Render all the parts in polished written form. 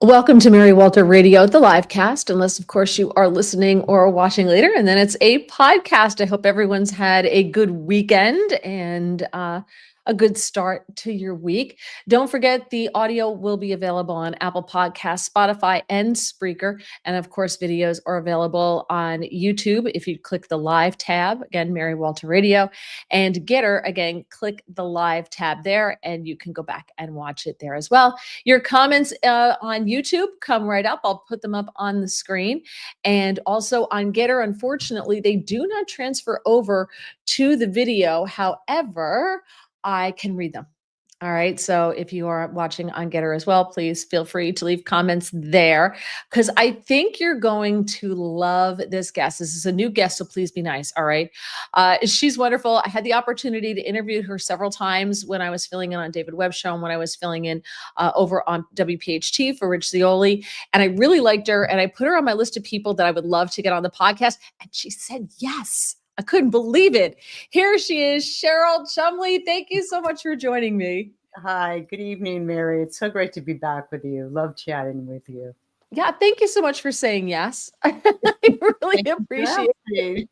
Welcome to Mary Walter Radio, the live cast, unless, of course, you are listening or watching later. And then it's a podcast. I hope everyone's had a good weekend and a good start to your week. Don't forget, the audio will be available on Apple Podcasts, Spotify, and Spreaker. And of course, videos are available on YouTube. If you click the live tab, again, Mary Walter Radio, and Getter, again, click the live tab there, and you can go back and watch it there as well. Your comments on YouTube come right up. I'll put them up on the screen. And also on Getter, unfortunately, they do not transfer over to the video. However, I can read them. All right. So if you are watching on Getter as well, please feel free to leave comments there because I think you're going to love this guest. This is a new guest, so please be nice. All right. She's wonderful. I had the opportunity to interview her several times when I was filling in on David Webb's show and when I was filling in over on WPHT for Rich Zeoli. And I really liked her. And I put her on my list of people that I would love to get on the podcast. And she said yes. I couldn't believe it. Here she is, Cheryl Chumley. Thank you so much for joining me. Hi, good evening, Mary. It's so great to be back with you. Love chatting with you. Yeah, thank you so much for saying yes. I really appreciate it.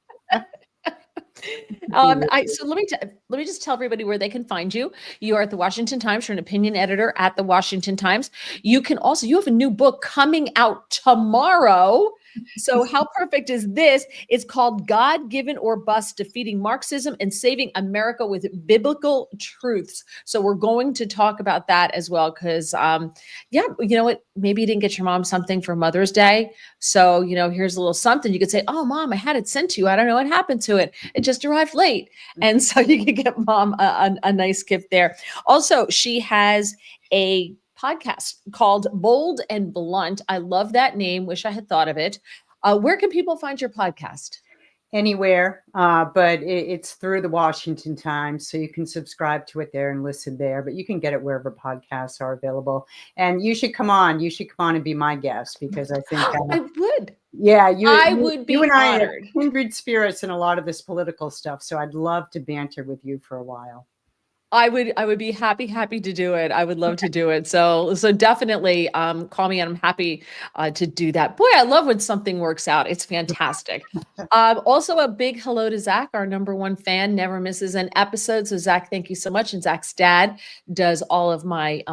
So let me just tell everybody where they can find you. You are at the Washington Times. You're an opinion editor at the Washington Times. You have a new book coming out tomorrow. So how perfect is this? It's called God-Given or Bust: Defeating Marxism and Saving America with Biblical Truths. So we're going to talk about that as well because, you know what? Maybe you didn't get your mom something for Mother's Day. So, here's a little something. You could say, oh, Mom, I had it sent to you. I don't know what happened to it. It just arrived late. And so you can get Mom a nice gift there. Also, she has a podcast called Bold and Blunt. I love that name. Wish I had thought of it. Where can people find your podcast? Anywhere, but it's through the Washington Times, so you can subscribe to it there and listen there. But you can get it wherever podcasts are available. And you should come on. You should come on and be my guest because I think I would. Yeah, I would be you and honored. I are kindred spirits in a lot of this political stuff. So I'd love to banter with you for a while. I would be happy to do it. I would love to do it. So definitely call me and I'm happy to do that. Boy, I love when something works out. It's fantastic. Also a big hello to Zach, our number one fan, never misses an episode. So Zach, thank you so much. And Zach's dad does all of my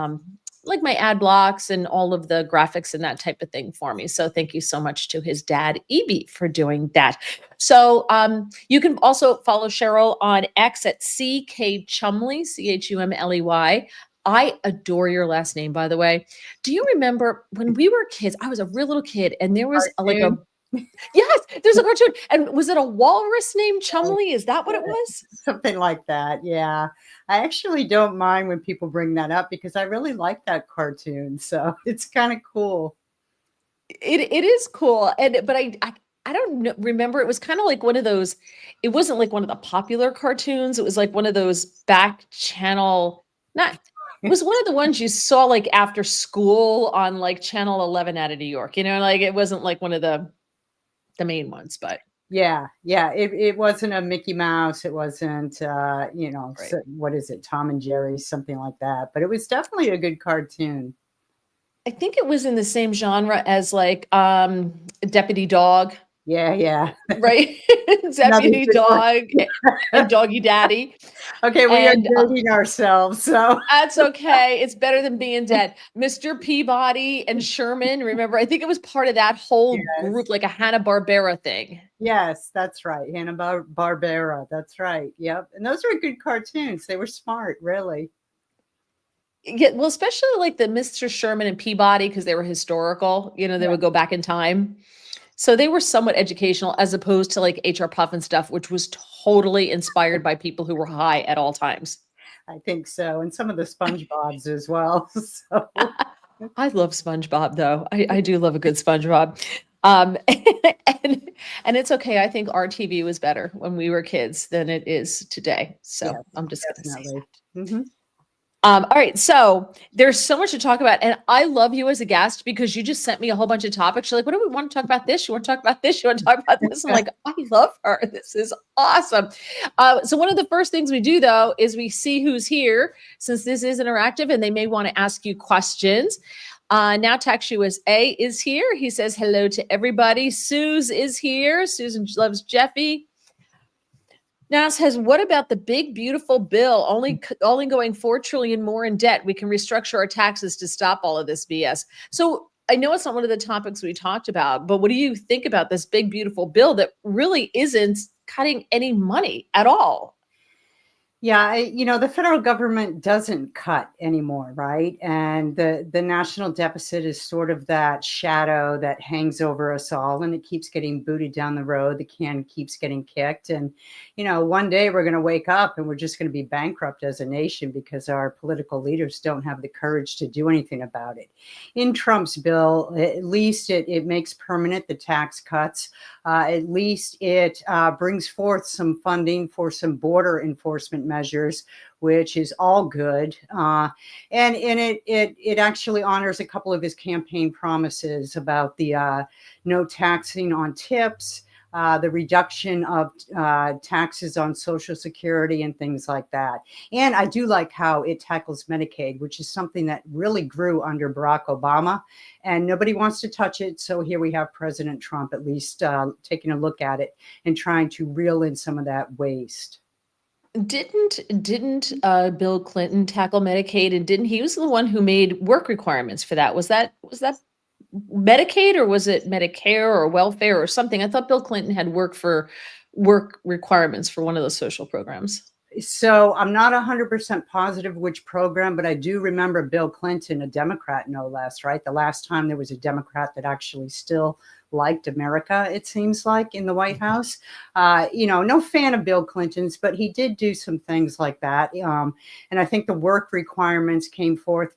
like my ad blocks and all of the graphics and that type of thing for me. So thank you so much to his dad, EB, for doing that. So you can also follow Cheryl on X at Ckchumley, Chumley. I adore your last name, by the way. Do you remember when we were kids? I was a real little kid and there was yes, there's a cartoon. And was it a walrus named Chumley? Is that what it was? Something like that. Yeah. I actually don't mind when people bring that up because I really like that cartoon. So it's kind of cool. It is cool. But I don't remember. It was kind of like one of those, it wasn't like one of the popular cartoons. It was like one of those back channel, it was one of the ones you saw like after school on like channel 11 out of New York, like it wasn't like one of the main ones, but yeah. It wasn't a Mickey Mouse. It wasn't, right. What is it? Tom and Jerry, something like that. But it was definitely a good cartoon. I think it was in the same genre as like Deputy Dog. Yeah. Right. Deputy Dog and Doggy Daddy. Okay, we are dating ourselves, so that's okay. It's better than being dead. Mr. Peabody and Sherman. Remember, I think it was part of that whole group, like a Hanna-Barbera thing. Yes, that's right. Hanna-Barbera. That's right. Yep. And those were good cartoons. They were smart, really. Yeah, well, especially like the Mr. Sherman and Peabody, because they were historical. They would go back in time. So they were somewhat educational as opposed to like HR Puff and stuff, which was totally inspired by people who were high at all times. I think so. And some of the SpongeBobs as well. So. I love SpongeBob, though. I do love a good SpongeBob. And it's okay. I think our TV was better when we were kids than it is today. So yes, I'm just going to say that. Mm-hmm. All right. So there's so much to talk about. And I love you as a guest because you just sent me a whole bunch of topics. You're like, what do we want to talk about this? You want to talk about this? You want to talk about this? I'm like, I love her. This is awesome. So one of the first things we do, though, is we see who's here since this is interactive and they may want to ask you questions. Now Tax USA is here. He says hello to everybody. Suze is here. Susan loves Jeffy. Now says, what about the big, beautiful bill? Only going 4 trillion more in debt. We can restructure our taxes to stop all of this BS. So I know it's not one of the topics we talked about, but what do you think about this big, beautiful bill that really isn't cutting any money at all? Yeah, the federal government doesn't cut anymore, right? And the national deficit is sort of that shadow that hangs over us all, and it keeps getting booted down the road. The can keeps getting kicked. And, one day we're going to wake up and we're just going to be bankrupt as a nation because our political leaders don't have the courage to do anything about it. In Trump's bill, at least it makes permanent the tax cuts. At least it brings forth some funding for some border enforcement measures, which is all good. And it actually honors a couple of his campaign promises about the no taxing on tips, the reduction of taxes on Social Security and things like that. And I do like how it tackles Medicaid, which is something that really grew under Barack Obama, and nobody wants to touch it. So here we have President Trump at least taking a look at it and trying to reel in some of that waste. Didn't Bill Clinton tackle Medicaid, and he was the one who made work requirements for that? Was that Medicaid, or was it Medicare or welfare or something? I thought Bill Clinton had work requirements for one of those social programs. So I'm not 100% positive which program, but I do remember Bill Clinton, a Democrat, no less, right? The last time there was a Democrat that actually still liked America, it seems like, in the White House. No fan of Bill Clinton's, but he did do some things like that. And I think the work requirements came forth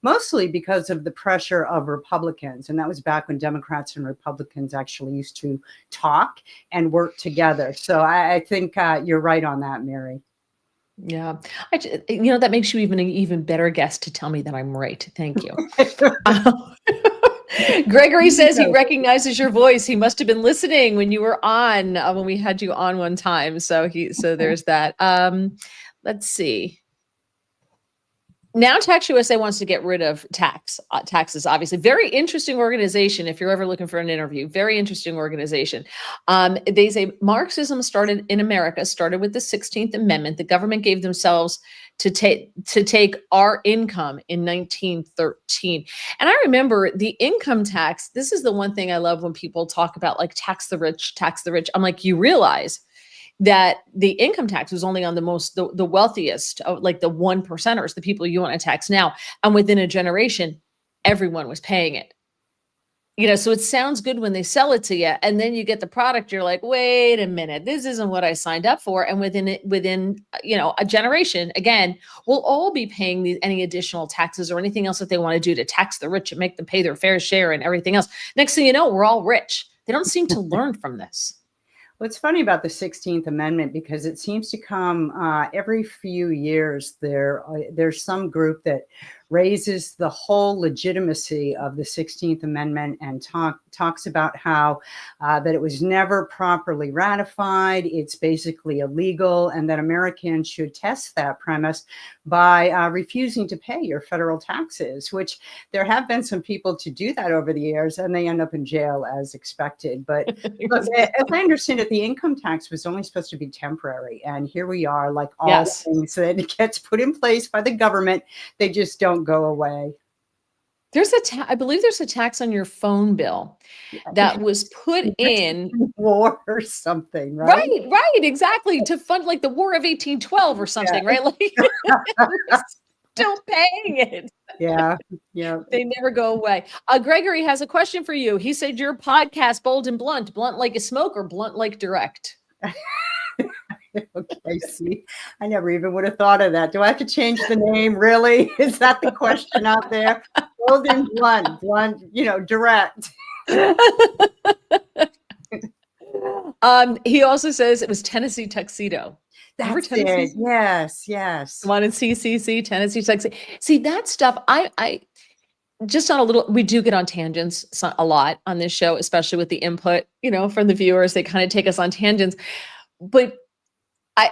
mostly because of the pressure of Republicans. And that was back when Democrats and Republicans actually used to talk and work together. So I think you're right on that, Mary. Yeah. That makes you an even better guest to tell me that I'm right. Thank you. Gregory says he recognizes your voice. He must have been listening when you were on, when we had you on one time. So there's that. Let's see. Now Tax USA wants to get rid of taxes, obviously. Very interesting organization if you're ever looking for an interview. Very interesting organization. They say Marxism started in America, started with the 16th Amendment. The government gave themselves to take our income in 1913. And I remember the income tax. This is the one thing I love when people talk about, like, tax the rich, tax the rich. I'm like, you realize that the income tax was only on the wealthiest, like the 1%ers, the people you want to tax now. And within a generation, everyone was paying it. So it sounds good when they sell it to you, and then you get the product. You're like, wait a minute, this isn't what I signed up for. And within a generation, again, we'll all be paying any additional taxes or anything else that they want to do to tax the rich and make them pay their fair share and everything else. Next thing you know, we're all rich. They don't seem to learn from this. What's funny about the 16th Amendment, because it seems to come every few years, there's some group that raises the whole legitimacy of the 16th Amendment and talks about how that it was never properly ratified, it's basically illegal, and that Americans should test that premise by refusing to pay your federal taxes, which there have been some people to do that over the years, and they end up in jail as expected. But as I understand it, the income tax was only supposed to be temporary, and here we are, like all things that gets put in place by the government, they just don't go away. There's I believe there's a tax on your phone bill that was put in war or something, right? Right, exactly, to fund like the War of 1812 or something, right? Like still paying it. Yeah. They never go away. Gregory has a question for you. He said your podcast, Bold and Blunt like a smoke or blunt like direct? Okay, see, I never even would have thought of that. Do I have to change the name? Really? Is that the question out there? Bold and blunt, direct. He also says it was Tennessee Tuxedo. That's it. Yes. One in CCC, Tennessee Tuxedo. See, that stuff, I just on a little, we do get on tangents a lot on this show, especially with the input, from the viewers. They kind of take us on tangents. But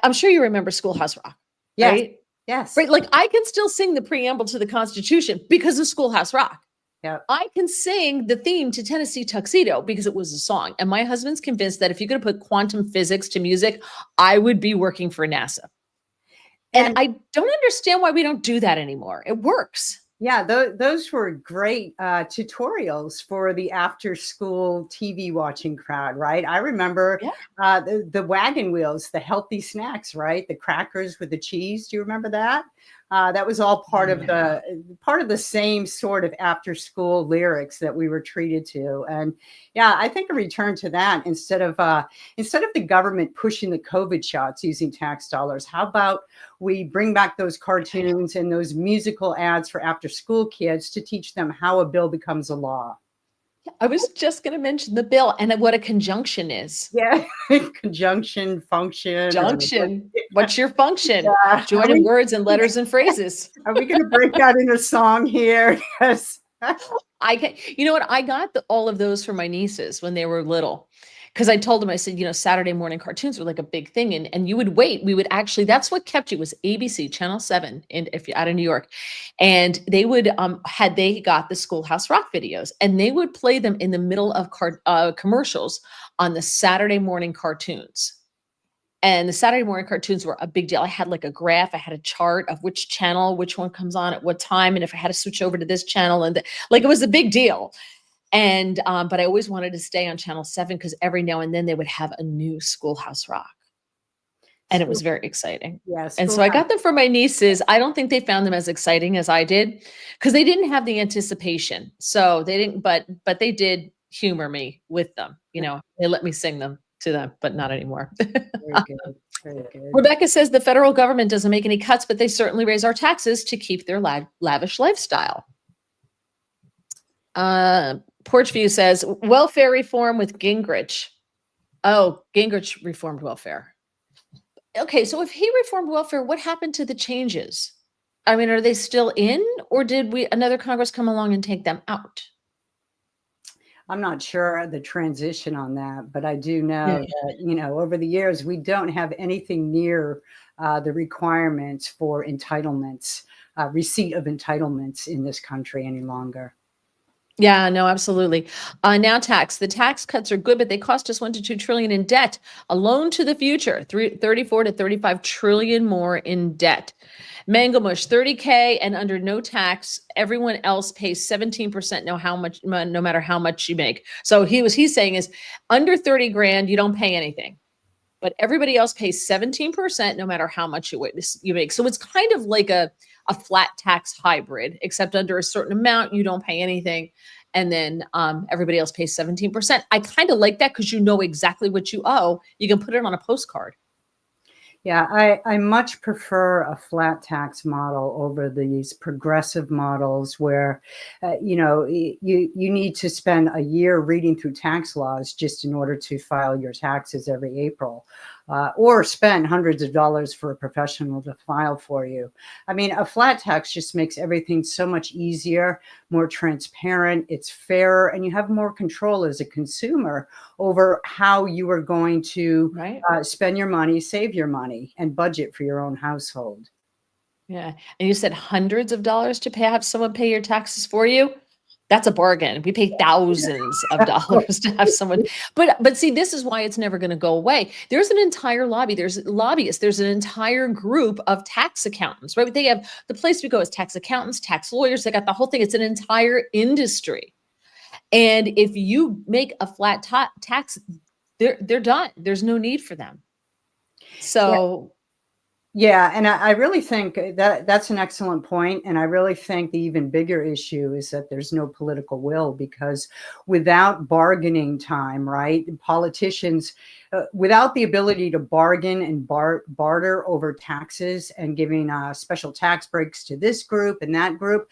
I'm sure you remember Schoolhouse Rock, right? Yes. Right. Like I can still sing the preamble to the Constitution because of Schoolhouse Rock. Yeah. I can sing the theme to Tennessee Tuxedo because it was a song. And my husband's convinced that if you're going to put quantum physics to music, I would be working for NASA. And And I don't understand why we don't do that anymore. It works. yeah, those were great tutorials for the after school TV watching crowd, right? I remember Yeah. the wagon wheels, the healthy snacks, right? The crackers with the cheese. Do you remember that? That was all part of the same sort of after school lyrics that we were treated to. And yeah, I think a return to that instead of the government pushing the COVID shots using tax dollars. How about we bring back those cartoons and those musical ads for after school kids to teach them how a bill becomes a law? I was just going to mention the bill and what a conjunction is. Yeah, conjunction, function. Junction. What's your function? Yeah. Joining words and letters and phrases. Are we going to break that into song here? Yes. I can, you know what? I got all of those for my nieces when they were little. Because I told them, I said, Saturday morning cartoons were like a big thing. And you would wait. We would actually, that's what kept you was ABC, Channel 7, and if you're out of New York. And they would, they got the Schoolhouse Rock videos, and they would play them in the middle of commercials on the Saturday morning cartoons. And the Saturday morning cartoons were a big deal. I had like a graph. I had a chart of which channel, which one comes on at what time. And if I had to switch over to this channel, and like it was a big deal. And, but I always wanted to stay on Channel 7 because every now and then they would have a new Schoolhouse Rock. And it was very exciting. Yes. And so I got them for my nieces. I don't think they found them as exciting as I did because they didn't have the anticipation. So they didn't, but they did humor me with them. They let me sing them to them, but not anymore. Very good. Very good. Rebecca says the federal government doesn't make any cuts, but they certainly raise our taxes to keep their lavish lifestyle. Porchview says welfare reform with Gingrich. Oh, Gingrich reformed welfare. Okay, so if he reformed welfare, what happened to the changes? I mean, are they still in, or did another Congress come along and take them out? I'm not sure the transition on that, but I do know that, over the years, we don't have anything near the requirements for entitlements, receipt of entitlements in this country any longer. Yeah, no, absolutely. Now the tax cuts are good, but they cost us $1 to $2 trillion in debt. A loan to the future, 34 to 35 trillion more in debt. Mango Mush, 30K and under no tax. Everyone else pays 17% no matter how much you make. So he's saying is under 30 grand, you don't pay anything, but everybody else pays 17% no matter how much you make. So it's kind of like a flat tax hybrid, except under a certain amount, you don't pay anything. And then everybody else pays 17%. I kind of like that because you know exactly what you owe. You can put it on a postcard. Yeah, I much prefer a flat tax model over these progressive models where, you need to spend a year reading through tax laws just in order to file your taxes every April, or spend hundreds of dollars for a professional to file for you. I mean, a flat tax just makes everything so much easier, more transparent, it's fairer, and you have more control as a consumer over how you are going to spend your money, save your money, and budget for your own household. Yeah. And you said hundreds of dollars to have someone pay your taxes for you. That's a bargain. We pay thousands of dollars to have someone, but see, this is why it's never going to go away. There's an entire lobby. There's lobbyists. There's an entire group of tax accountants, right? They have the place we go is tax accountants, tax lawyers. They got the whole thing. It's an entire industry. And if you make a flat tax, they're done. There's no need for them. So. Yeah, and I really think that's an excellent point. And I really think the even bigger issue is that there's no political will, because without bargaining time, right, politicians, without the ability to bargain and barter over taxes and giving special tax breaks to this group and that group,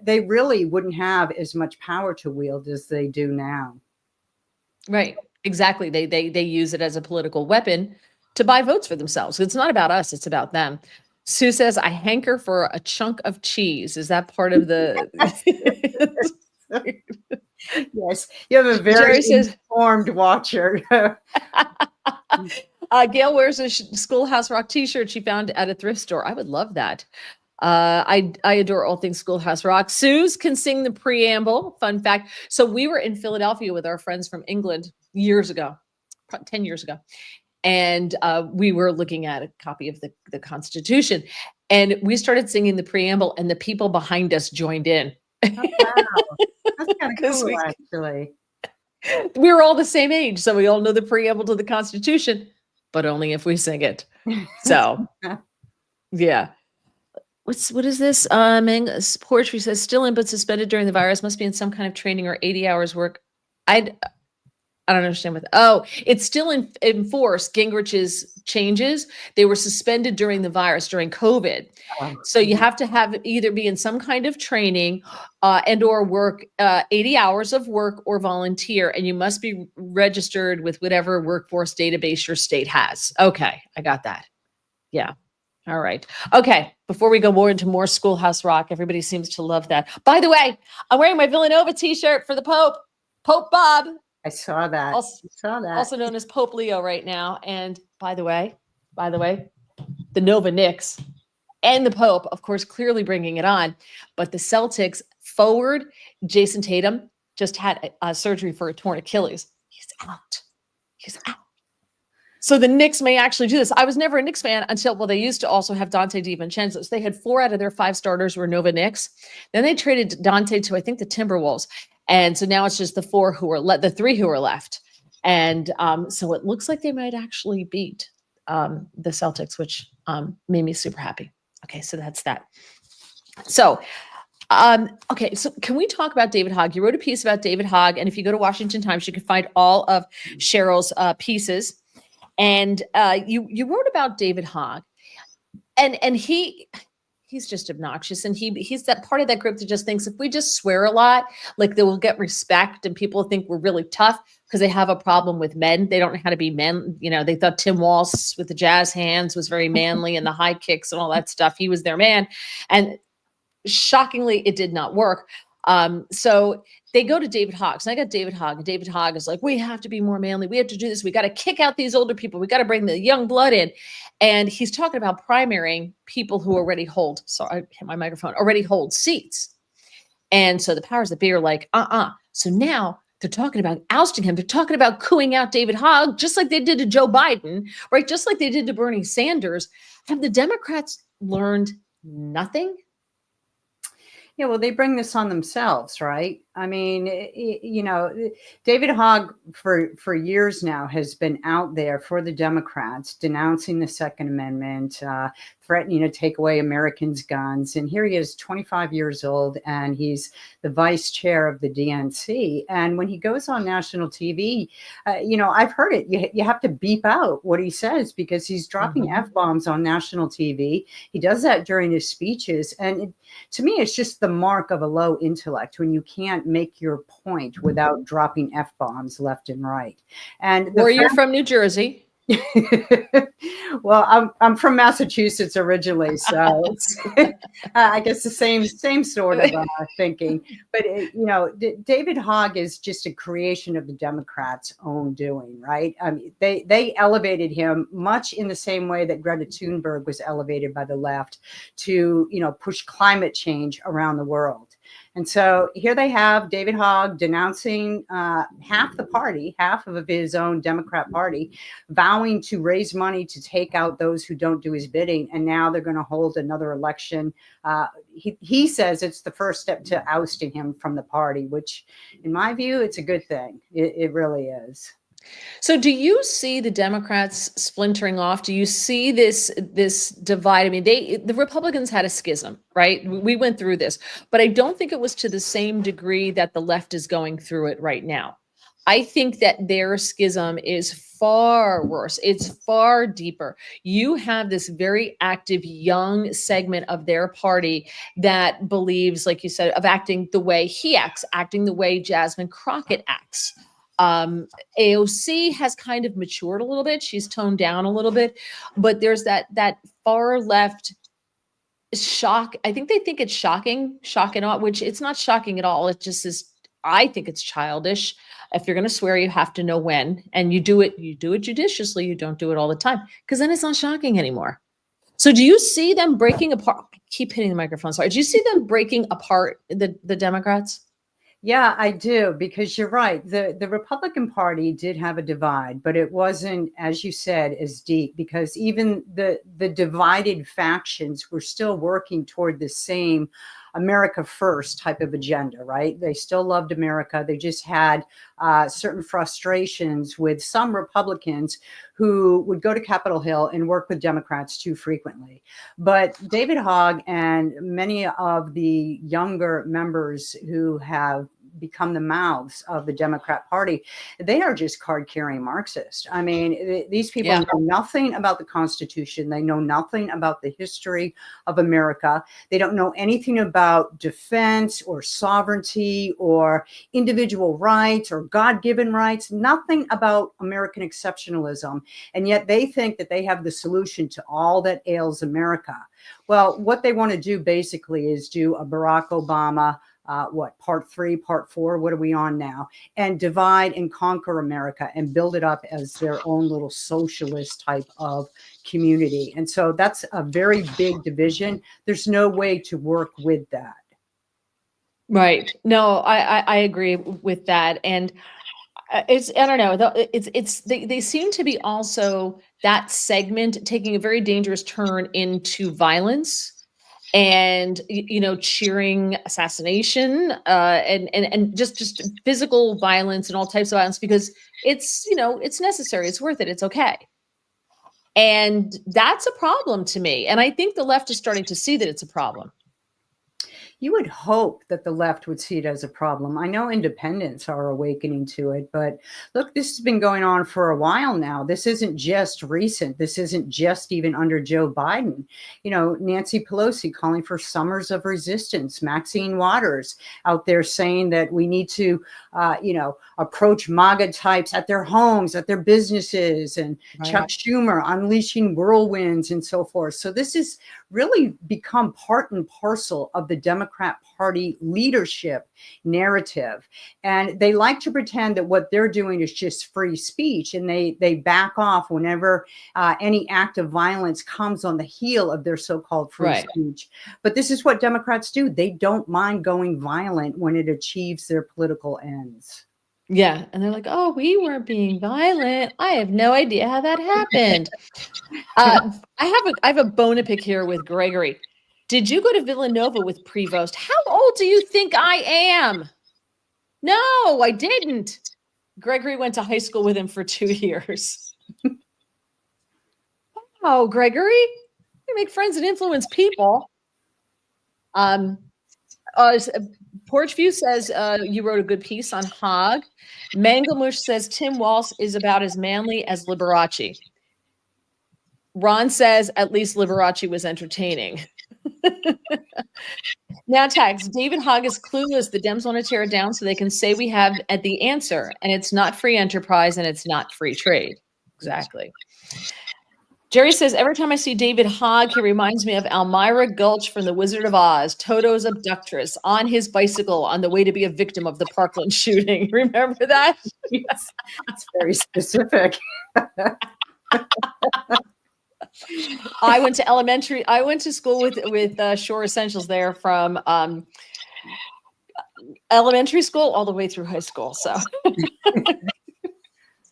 they really wouldn't have as much power to wield as they do now. Right, exactly. They use it as a political weapon to buy votes for themselves. It's not about us, it's about them. Sue says, I hanker for a chunk of cheese. Is that part of the... Yes, you have a very informed watcher. Gail wears a Schoolhouse Rock t-shirt she found at a thrift store. I would love that. I adore all things Schoolhouse Rock. Suze can sing the preamble. Fun fact. So we were in Philadelphia with our friends from England years ago, 10 years ago. And we were looking at a copy of the Constitution. And we started singing the preamble, and the people behind us joined in. Oh, wow. That's kind of 'Cause cool, actually. we were all the same age, so we all know the preamble to the Constitution, but only if we sing it. So, yeah. What is this? Poetry says still in but suspended during the virus, must be in some kind of training or 80 hours work. I don't understand what. Oh, it's still in force. Gingrich's changes. They were suspended during the virus, during COVID. Oh, So you have to have either be in some kind of training and or work 80 hours of work or volunteer, and you must be registered with whatever workforce database your state has. Okay, I got that. Yeah. All right. Okay. Before we go more into more Schoolhouse Rock, everybody seems to love that. By the way, I'm wearing my Villanova t-shirt for the Pope, Pope Bob. I saw that. Also known as Pope Leo right now. And by the way, the Nova Knicks and the Pope, of course, clearly bringing it on. But the Celtics forward, Jason Tatum, just had surgery for a torn Achilles. He's out. So the Knicks may actually do this. I was never a Knicks fan until, they used to also have Dante DiVincenzo. So they had 4 out of their 5 starters were Nova Knicks. Then they traded Dante to, I think, the Timberwolves. And so now it's just the 3 who are left. And so it looks like they might actually beat the Celtics, which made me super happy. Okay, so that's that. So, okay, so can we talk about David Hogg? You wrote a piece about David Hogg, and if you go to Washington Times, you can find all of Cheryl's pieces. And you wrote about David Hogg, and he's just obnoxious, and he's that part of that group that just thinks if we just swear a lot, like they will get respect, and people think we're really tough because they have a problem with men. They don't know how to be men. You know, they thought Tim Walsh with the jazz hands was very manly and the high kicks and all that stuff. He was their man, and shockingly, it did not work. So they go to David Hogg. So I got David Hogg, and David Hogg is like, we have to be more manly. We have to do this. We got to kick out these older people. We got to bring the young blood in. And he's talking about primarying people who already hold, sorry, I hit my microphone, already hold seats. And so the powers that be are like, So now they're talking about ousting him. They're talking about cooing out David Hogg, just like they did to Joe Biden, right? Just like they did to Bernie Sanders. Have the Democrats learned nothing? Yeah, well, they bring this on themselves, right? I mean, David Hogg for years now has been out there for the Democrats, denouncing the Second Amendment, threatening to take away Americans' guns. And here he is, 25 years old, and he's the vice chair of the DNC. And when he goes on national TV, I've heard it. You have to beep out what he says because he's dropping F-bombs on national TV. He does that during his speeches. And to me, it's just the mark of a low intellect when you can't make your point without dropping F-bombs left and right. And you're from New Jersey. Well, I'm from Massachusetts originally, so it's, I guess the same sort of thinking. But David Hogg is just a creation of the Democrats' own doing, right? I mean, they elevated him much in the same way that Greta Thunberg was elevated by the left to push climate change around the world. And so here they have David Hogg denouncing half of his own Democrat party, vowing to raise money to take out those who don't do his bidding. And now they're going to hold another election. He says it's the first step to ousting him from the party, which in my view, it's a good thing. It really is. So do you see the Democrats splintering off? Do you see this divide? I mean, the Republicans had a schism, right? We went through this, but I don't think it was to the same degree that the left is going through it right now. I think that their schism is far worse. It's far deeper. You have this very active young segment of their party that believes, like you said, of acting the way he acts, acting the way Jasmine Crockett acts. AOC has kind of matured a little bit. She's toned down a little bit, but there's that far left shock. I think they think it's shock and awe, which it's not shocking at all. It just is. I think it's childish. If you're going to swear, you have to know when, and you do it judiciously. You don't do it all the time because then it's not shocking anymore. So do you see them breaking apart? I keep hitting the microphone. Sorry. Do you see them breaking apart the Democrats? Yeah, I do, because you're right. The Republican Party did have a divide, but it wasn't, as you said, as deep, because even the divided factions were still working toward the same America First type of agenda, right? They still loved America. They just had certain frustrations with some Republicans who would go to Capitol Hill and work with Democrats too frequently. But David Hogg and many of the younger members who have become the mouths of the Democrat Party, they are just card-carrying Marxists. I mean, these people know nothing about the Constitution. They know nothing about the history of America. They don't know anything about defense or sovereignty or individual rights or God-given rights, nothing about American exceptionalism. And yet they think that they have the solution to all that ails America. Well, what they want to do basically is do a Barack Obama, part 3, part 4, what are we on now? And divide and conquer America and build it up as their own little socialist type of community. And so that's a very big division. There's no way to work with that. Right. No, I agree with that. And I don't know, they seem to be also, that segment, taking a very dangerous turn into violence and, cheering assassination, and just physical violence and all types of violence, because it's, it's necessary. It's worth it. It's okay. And that's a problem to me. And I think the left is starting to see that it's a problem. You would hope that the left would see it as a problem. I know independents are awakening to it, but look, this has been going on for a while now. This isn't just recent. This isn't just even under Joe Biden. Nancy Pelosi calling for summers of resistance, Maxine Waters out there saying that we need to, approach MAGA types at their homes, at their businesses, and right. Chuck Schumer unleashing whirlwinds and so forth. So this has really become part and parcel of the Democrat Party leadership narrative. And they like to pretend that what they're doing is just free speech, and they back off whenever any act of violence comes on the heel of their so-called free speech. But this is what Democrats do. They don't mind going violent when it achieves their political ends. Yeah. And they're like, oh, we weren't being violent. I have no idea how that happened. I have a bone to pick here with Gregory. Did you go to Villanova with Prevost? How old do you think I am? No, I didn't. Gregory went to high school with him for 2 years. Oh, Gregory, you make friends and influence people. Porch View says you wrote a good piece on Hogg. Mangamush says Tim Walsh is about as manly as Liberace. Ron says at least Liberace was entertaining. Now tags, David Hogg is clueless. The Dems want to tear it down so they can say we have at the answer, and it's not free enterprise and it's not free trade. Exactly. Jerry says, every time I see David Hogg, he reminds me of Elmira Gulch from The Wizard of Oz, Toto's abductress, on his bicycle on the way to be a victim of the Parkland shooting. Remember that? Yes, it's very specific. I went to school with Shore Essentials there from elementary school all the way through high school. So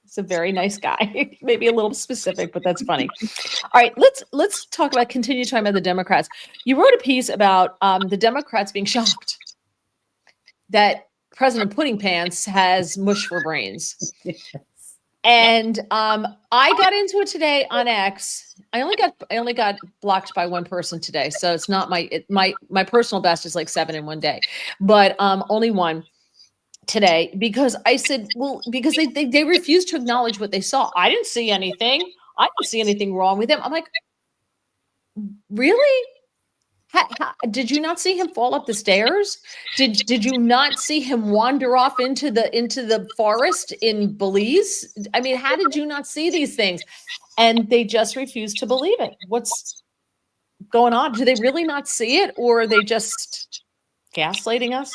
it's a very nice guy, maybe a little specific, but that's funny. All right, let's continue talking about the Democrats. You wrote a piece about the Democrats being shocked that President Pudding Pants has mush for brains. Yes. And I got into it today on X. I only got blocked by one person today, so it's not my personal best is like 7 in one day, but only one today, because I said, well, because they refused to acknowledge what they saw. I didn't see anything. I didn't see anything wrong with him. I'm like, really? Did you not see him fall up the stairs? Did you not see him wander off into the forest in Belize? I mean, how did you not see these things? And they just refuse to believe it. What's going on? Do they really not see it, or are they just gaslighting us?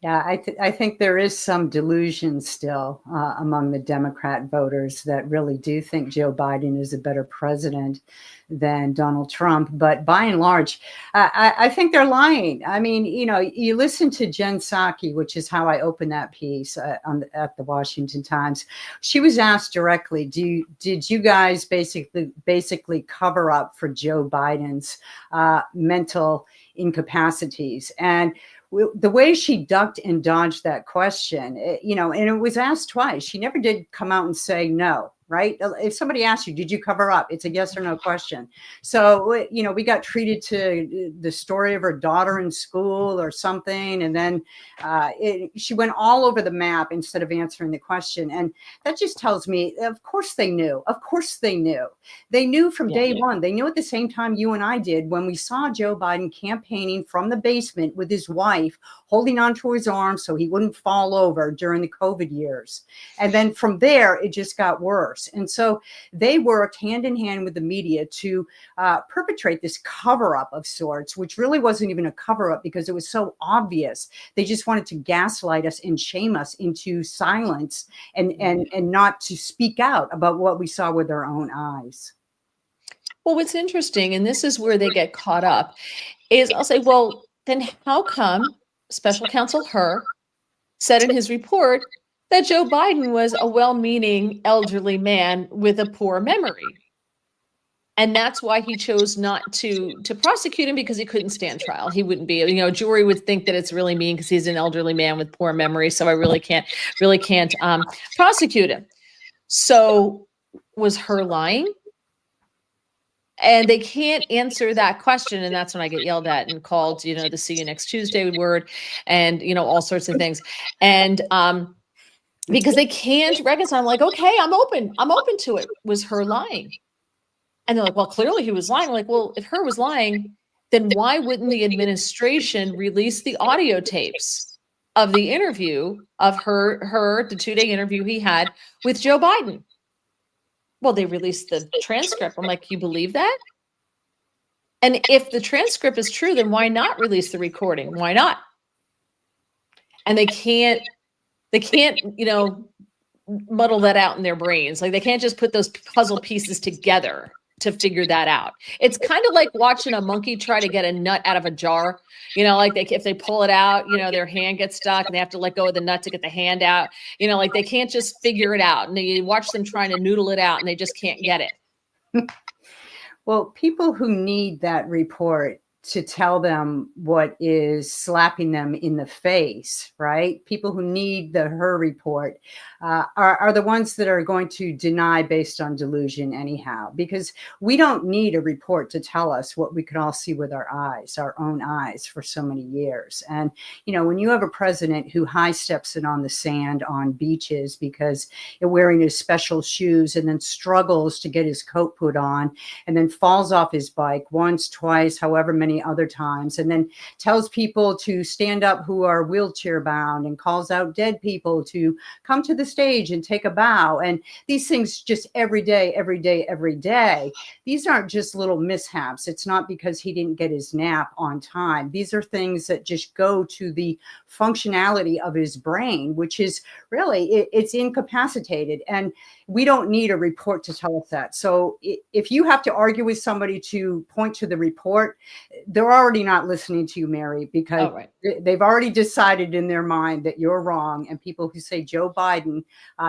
Yeah, I think there is some delusion still among the Democrat voters that really do think Joe Biden is a better president than Donald Trump. But by and large, I think they're lying. I mean, you listen to Jen Psaki, which is how I opened that piece at the Washington Times. She was asked directly, did you guys basically cover up for Joe Biden's mental incapacities? And the way she ducked and dodged that question, and it was asked twice. She never did come out and say no, right? If somebody asks you, did you cover up? It's a yes or no question. So, we got treated to the story of her daughter in school or something. And then she went all over the map instead of answering the question. And that just tells me, of course they knew. Of course they knew. They knew from day one. They knew at the same time you and I did when we saw Joe Biden campaigning from the basement with his wife, holding onto his arm so he wouldn't fall over during the COVID years. And then from there, it just got worse. And so they worked hand in hand with the media to perpetrate this cover up of sorts, which really wasn't even a cover up because it was so obvious. They just wanted to gaslight us and shame us into silence and not to speak out about what we saw with our own eyes. Well, what's interesting, and this is where they get caught up, is I'll say, well, then how come Special Counsel Hur said in his report that Joe Biden was a well-meaning elderly man with a poor memory? And that's why he chose not to prosecute him, because he couldn't stand trial. He wouldn't be, a jury would think that it's really mean because he's an elderly man with poor memory. So I really can't prosecute him. So was Hur lying? And they can't answer that question. And that's when I get yelled at and called, the see you next Tuesday word and, all sorts of things. And because they can't reconcile, I'm like, okay, I'm open to it. Was Hur lying? And they're like, well, clearly he was lying. I'm like, well, if Hur was lying, then why wouldn't the administration release the audio tapes of the interview of her the 2-day interview he had with Joe Biden? Well, they released the transcript. I'm like, you believe that? And if the transcript is true, then why not release the recording? Why not? And they can't, muddle that out in their brains. Like they can't just put those puzzle pieces together to figure that out. It's kind of like watching a monkey try to get a nut out of a jar. Like if they pull it out, their hand gets stuck and they have to let go of the nut to get the hand out. Like they can't just figure it out. And you watch them trying to noodle it out and they just can't get it. Well, people who need that report to tell them what is slapping them in the face, right? People who need the Hur report are the ones that are going to deny based on delusion anyhow, because we don't need a report to tell us what we could all see with our eyes, our own eyes, for so many years. And, when you have a president who high steps it on the sand on beaches because you're wearing his special shoes and then struggles to get his coat put on and then falls off his bike once, twice, however many other times, and then tells people to stand up who are wheelchair bound and calls out dead people to come to the stage and take a bow. And these things just every day. These aren't just little mishaps. It's not because he didn't get his nap on time. These are things that just go to the functionality of his brain, which is really, it's incapacitated. And we don't need a report to tell us that. So if you have to argue with somebody to point to the report, they're already not listening to you, Mary, because they've already decided in their mind that you're wrong. And people who say Joe Biden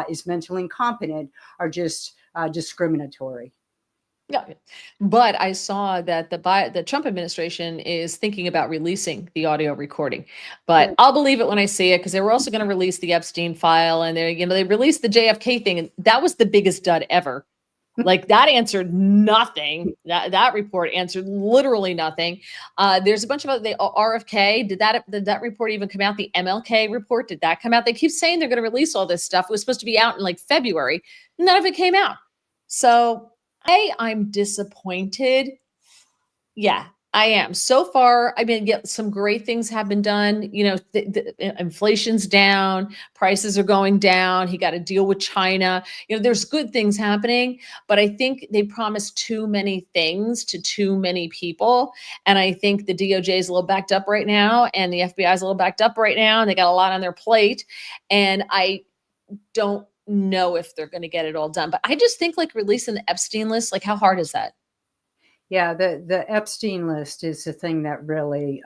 is mentally incompetent are just discriminatory. Yeah, but I saw that the Trump administration is thinking about releasing the audio recording, but I'll believe it when I see it, because they were also going to release the Epstein file, and they released the JFK thing, and that was the biggest dud ever. Like that answered nothing. That report answered literally nothing. There's a bunch of other, the RFK, did that report even come out? The MLK report, did that come out? They keep saying they're going to release all this stuff. It was supposed to be out in like February. None of it came out. So I'm disappointed. Yeah, I am. So far, I mean, yeah, some great things have been done. You know, the inflation's down, prices are going down. He got to deal with China. You know, there's good things happening, but I think they promised too many things to too many people. And I think the DOJ is a little backed up right now, and the FBI is a little backed up right now, and they got a lot on their plate. And I don't know if they're going to get it all done. But I just think like releasing the Epstein list, like how hard is that? Yeah, the Epstein list is the thing that really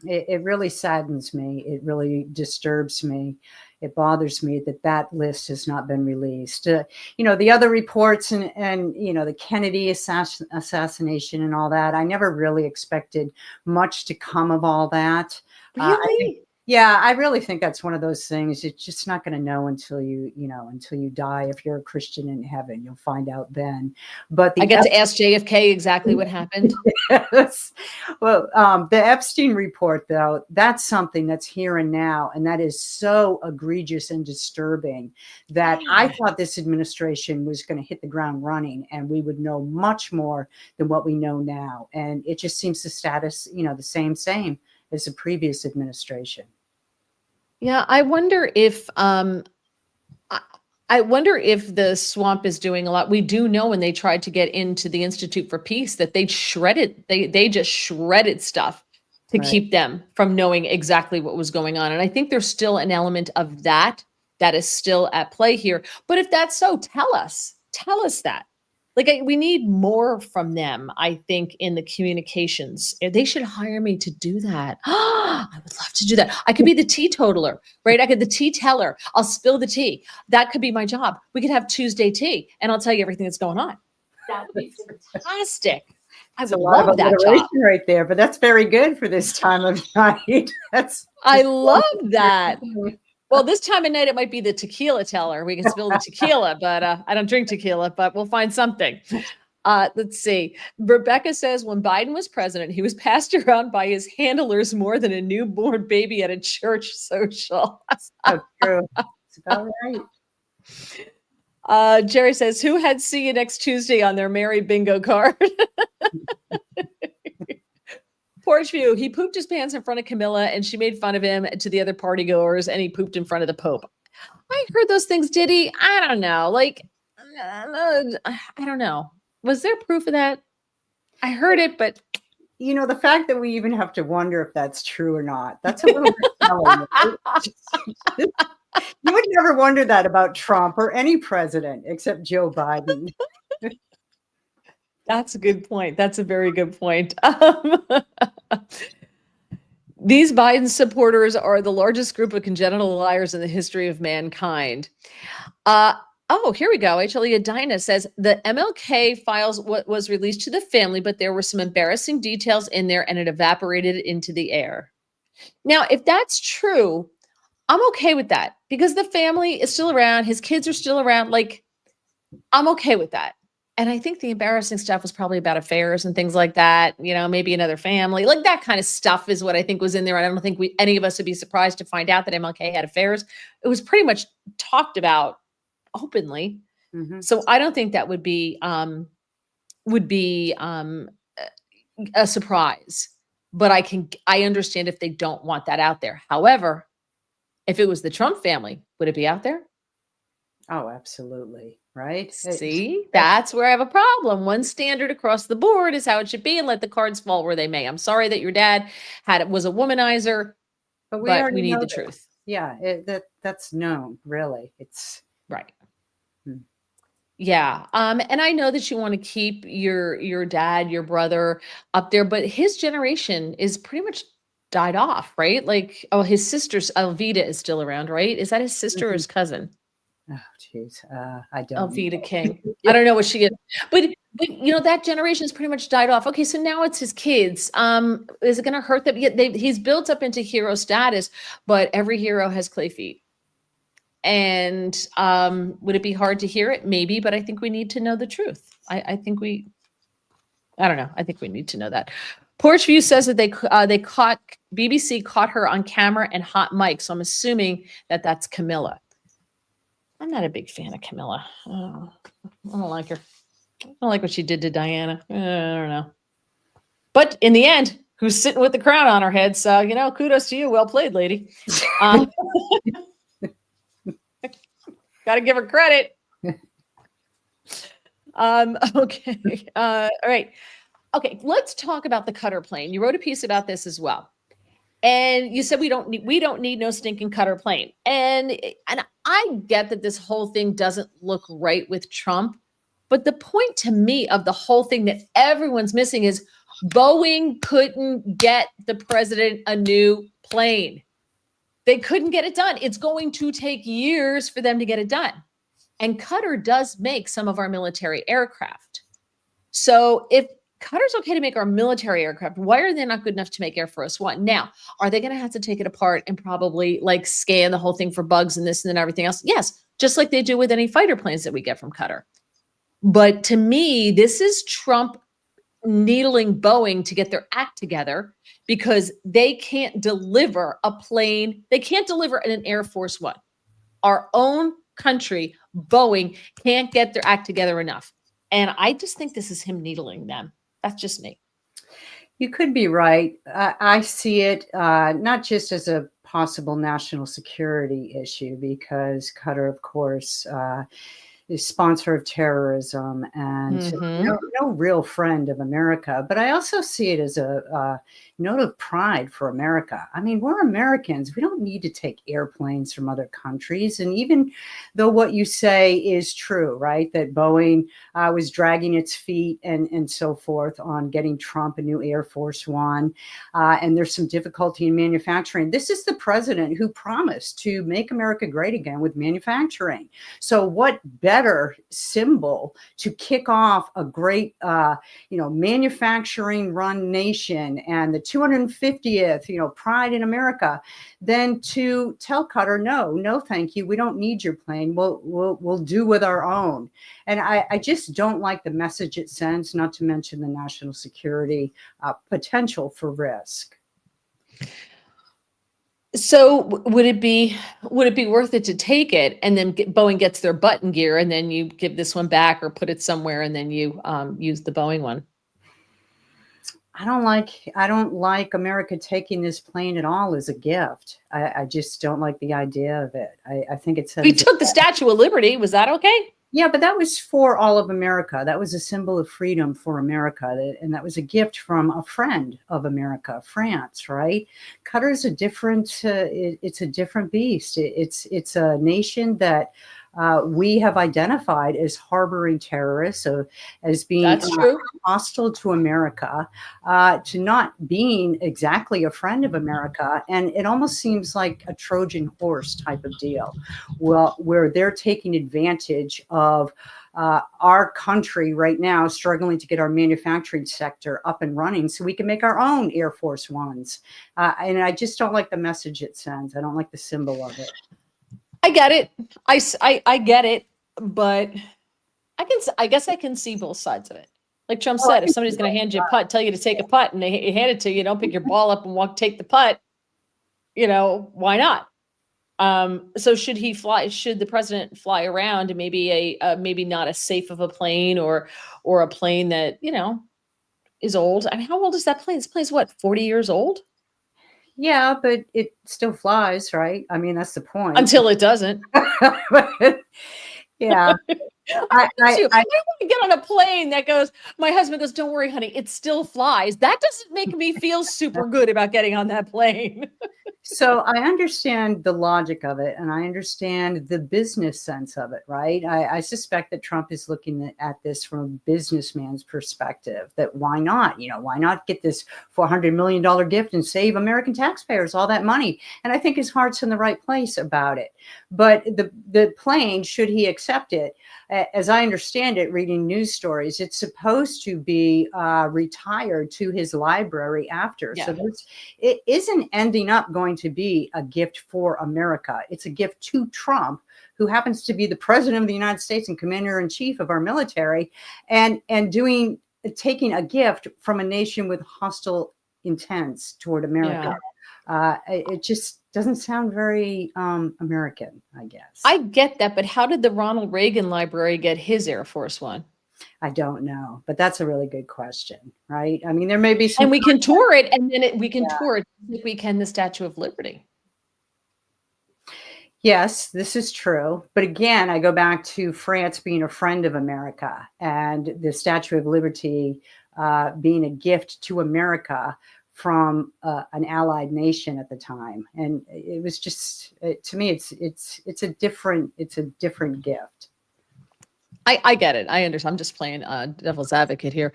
it really saddens me. It really disturbs me. It bothers me that that list has not been released. You know, the other reports and you know, the Kennedy assassination and all that. I never really expected much to come of all that. I think, Really? yeah, I really think that's one of those things. You're just not going to know until you know, until you die. If you're a Christian in heaven, you'll find out then. But I the get to ask JFK exactly what happened. Yes. Well, the Epstein report, though, that's something that's here and now. And that is so egregious and disturbing that I thought this administration was going to hit the ground running and we would know much more than what we know now. And it just seems the status, you know, the same as the previous administration. Yeah, I wonder if I I wonder if the swamp is doing a lot. We do know when they tried to get into the Institute for Peace that they just shredded stuff to Right. keep them from knowing exactly what was going on. And I think there's still an element of that is still at play here. But if that's so, tell us. Tell us that. Like we need more from them, I think, in the communications. They should hire me to do that. I would love to do that. I could be the teetotaler, right? I could the tea teller. I'll spill the tea. That could be my job. We could have Tuesday tea, and I'll tell you everything that's going on. That would be fantastic. I It's a would lot of love that job. alliteration right there, but that's very good for this time of night. That's I just love that. wonderful. Well, this time of night, it might be the tequila teller. We can spill the tequila, but I don't drink tequila, but we'll find something. Let's see. Rebecca says when Biden was president, he was passed around by his handlers more than a newborn baby at a church social. So true. It's about right. Jerry says, who had see you next Tuesday on their Mary bingo card? Porch view. He pooped his pants in front of Camilla and she made fun of him to the other party goers and he pooped in front of the Pope. I heard those things. Did he? I don't know. Like, I don't know. Was there proof of that? I heard it, but You know, the fact that we even have to wonder if that's true or not, that's a little bit telling. You would never wonder that about Trump or any president except Joe Biden. that's a good point. That's a very good point. These Biden supporters are the largest group of congenital liars in the history of mankind. Oh, here we go. HLE Adina says the MLK files what was released to the family, but there were some embarrassing details in there and it evaporated into the air. Now, if that's true, I'm okay with that because the family is still around. His kids are still around. Like, I'm okay with that. And I think the embarrassing stuff was probably about affairs and things like that. You know, maybe another family, like that kind of stuff is what I think was in there. I don't think any of us would be surprised to find out that MLK had affairs. It was pretty much talked about openly. Mhm. So I don't think that would be a surprise. But I understand if they don't want that out there. However, if it was the Trump family, would it be out there? Oh, absolutely. Right? See, that's where I have a problem. One standard across the board is how it should be, and let the cards fall where they may. I'm sorry that your dad was a womanizer, But we but already we need know the that. truth. Yeah, that's known, really. It's Right. Hmm. Yeah. And I know that you want to keep your dad, your brother up there, but his generation is pretty much died off, right? Like, oh, his sister's Alvita is still around, right? Is that his sister or Mhm. his cousin? Oh, geez. I don't Alvita know. King. I Yeah. don't know what she is. But you know, that generation's pretty much died off. Okay, so now it's his kids. Is it gonna hurt them? Yeah, he's built up into hero status, but every hero has clay feet. And would it be hard to hear it? Maybe, but I think we need to know the truth. I don't know. I think we need to know that. Porch View says that they caught BBC caught her on camera and hot mic. So I'm assuming that that's Camilla. I'm not a big fan of Camilla. Oh, I don't like her. I don't like what she did to Diana. I don't know. But in the end, who's sitting with the crown on her head? So, kudos to you. Well played, lady. Got to give her credit. Okay. All right. Okay. Let's talk about the Cutter plane. You wrote a piece about this as well. And you said we don't need no stinking Cutter plane. And I get that this whole thing doesn't look right with Trump. But the point to me of the whole thing that everyone's missing is Boeing couldn't get the president a new plane. They couldn't get it done. It's going to take years for them to get it done. And Qatar does make some of our military aircraft. So if Qatar's okay to make our military aircraft, why are they not good enough to make Air Force One? Now, are they going to have to take it apart and probably like scan the whole thing for bugs and this and then everything else? Yes, just like they do with any fighter planes that we get from Qatar. But to me, this is Trump needling Boeing to get their act together because they can't deliver a plane. They can't deliver an Air Force One. Our own country, Boeing, can't get their act together enough. And I just think this is him needling them. That's just me. You could be right. I see it not just as a possible national security issue, because Qatar, of course, is sponsor of terrorism and no real friend of America. But I also see it as a note of pride for America. I mean, we're Americans. We don't need to take airplanes from other countries. And even though what you say is true, right, that Boeing was dragging its feet and so forth on getting Trump a new Air Force One, and there's some difficulty in manufacturing. This is the president who promised to make America great again with manufacturing. So what better symbol to kick off a great, manufacturing run nation and the 250th, pride in America, than to tell Qatar, no, thank you. We don't need your plane. We'll do with our own. And I just don't like the message it sends, not to mention the national security potential for risk. So would it be worth it to take it and then Boeing gets their butt in gear and then you give this one back or put it somewhere and then you use the Boeing one? I don't like America taking this plane at all as a gift. I just don't like the idea of it. I think it's. We took the Statue of Liberty. Was that okay? Yeah, but that was for all of America. That was a symbol of freedom for America. And that was a gift from a friend of America, France, right? Qatar is a different, it's a different beast. It's a nation that we have identified as harboring terrorists, as being hostile to America, to not being exactly a friend of America. And it almost seems like a Trojan horse type of deal, where they're taking advantage of our country right now, struggling to get our manufacturing sector up and running so we can make our own Air Force Ones. And I just don't like the message it sends. I don't like the symbol of it. I get it. I get it, but I guess I can see both sides of it. Like Trump said, if somebody's going to hand you a putt, tell you to take a putt, and they hand it to you, don't pick your ball up and take the putt. Why not? So should the president fly around and maybe maybe not as safe of a plane or a plane that, is old? I mean, how old is that plane? This plane's what, 40 years old? Yeah, but it still flies, right? I mean, that's the point. Until it doesn't. Yeah. I want to get on a plane that goes, my husband goes, don't worry, honey, it still flies. That doesn't make me feel super good about getting on that plane. So I understand the logic of it, and I understand the business sense of it, right? I suspect that Trump is looking at this from a businessman's perspective, that why not? Why not get this $400 million gift and save American taxpayers all that money? And I think his heart's in the right place about it. But the plane, should he accept it, as I understand it, reading news stories, it's supposed to be retired to his library after. Yeah. So it isn't ending up going to be a gift for America. It's a gift to Trump, who happens to be the president of the United States and commander-in-chief of our military, and taking a gift from a nation with hostile intents toward America. Yeah. It just doesn't sound very American, I guess. I get that, but how did the Ronald Reagan Library get his Air Force One? I don't know, but that's a really good question, right? I mean, there may be some. And we can tour it, and then we can tour it like we can the Statue of Liberty. Yes, this is true. But again, I go back to France being a friend of America and the Statue of Liberty being a gift to America from an allied nation at the time. And it was just, to me, it's a different gift. I get it. I understand. I'm just playing devil's advocate here.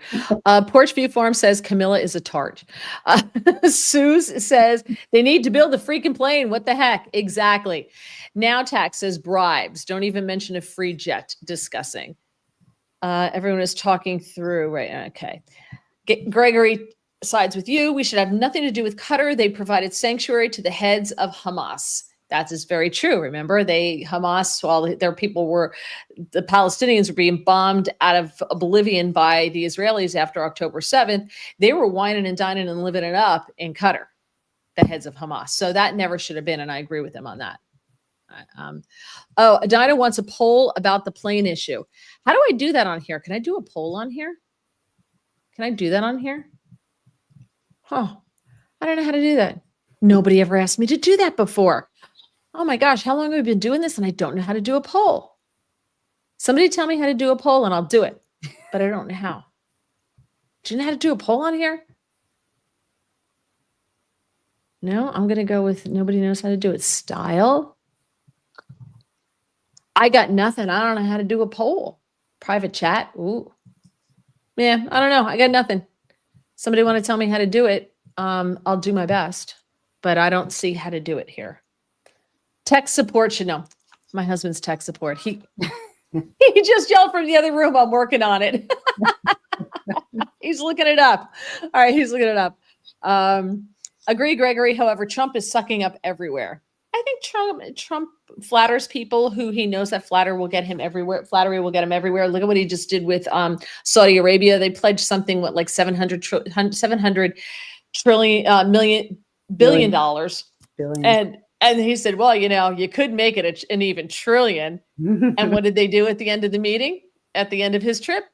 Porch View Farm says Camilla is a tart. Suze says they need to build a freaking plane. What the heck? Exactly. Now Tax says bribes. Don't even mention a free jet. Discussing. Everyone is talking through. Right. Okay. Gregory sides with you. We should have nothing to do with Qatar. They provided sanctuary to the heads of Hamas. That is very true. Remember, Hamas, while their people the Palestinians were being bombed out of oblivion by the Israelis after October 7th, they were whining and dining and living it up in Qatar, the heads of Hamas. So that never should have been, and I agree with him on that. Adina wants a poll about the plane issue. How do I do that on here? Can I do a poll on here? Can I do that on here? I don't know how to do that. Nobody ever asked me to do that before. Oh my gosh, how long have we been doing this and I don't know how to do a poll? Somebody tell me how to do a poll and I'll do it, but I don't know how. Do you know how to do a poll on here? No, I'm going to go with nobody knows how to do it. Style. I got nothing. I don't know how to do a poll. Private chat. Ooh. Yeah, I don't know. I got nothing. Somebody want to tell me how to do it? I'll do my best, but I don't see how to do it here. Tech support should know. My husband's tech support. He just yelled from the other room. I'm working on it. He's looking it up. All right, he's looking it up. Agree, Gregory. However, Trump is sucking up everywhere. I think Trump flatters people who he knows that flattery will get him everywhere. Flattery will get him everywhere. Look at what he just did with Saudi Arabia. They pledged something like $700 billion dollars. And he said, well, you could make it an even trillion. And what did they do at the end of the meeting? At the end of his trip?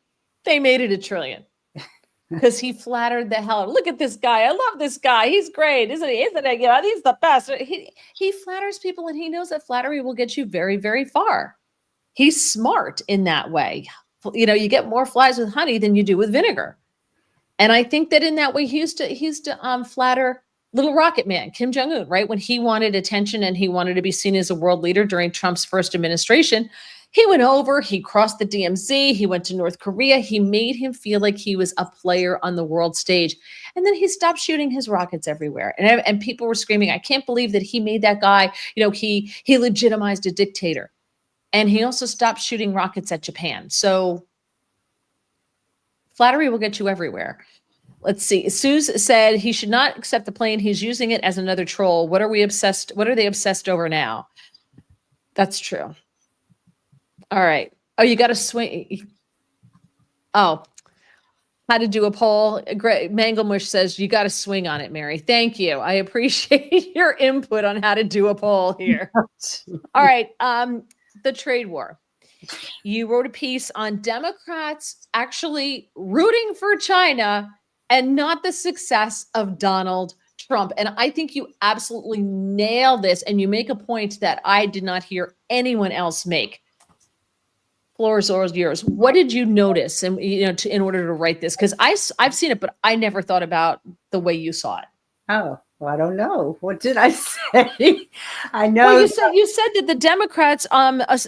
They made it $1 trillion. Because he flattered the hell. Look at this guy. I love this guy. He's great, isn't he? Isn't he? He's the best. He flatters people, and he knows that flattery will get you very, very far. He's smart in that way. You get more flies with honey than you do with vinegar. And I think that in that way, he used to flatter Little Rocket Man, Kim Jong-un, right? When he wanted attention and he wanted to be seen as a world leader during Trump's first administration, he went over, he crossed the DMZ, he went to North Korea. He made him feel like he was a player on the world stage. And then he stopped shooting his rockets everywhere. And people were screaming, I can't believe that he made that guy, he legitimized a dictator. And he also stopped shooting rockets at Japan. So flattery will get you everywhere. Let's see. Suze said he should not accept the plane. He's using it as another troll. What are they obsessed over now? That's true. All right. Oh, you got to swing. Oh, how to do a poll. Manglemush says you got to swing on it, Mary. Thank you. I appreciate your input on how to do a poll here. All right. The trade war. You wrote a piece on Democrats actually rooting for China and not the success of Donald Trump. And I think you absolutely nail this. And you make a point that I did not hear anyone else make. Floor is yours. What did you notice? And in order to write this, because I've seen it, but I never thought about the way you saw it. Oh, well, I don't know. What did I say? I know. Well, you said that the Democrats.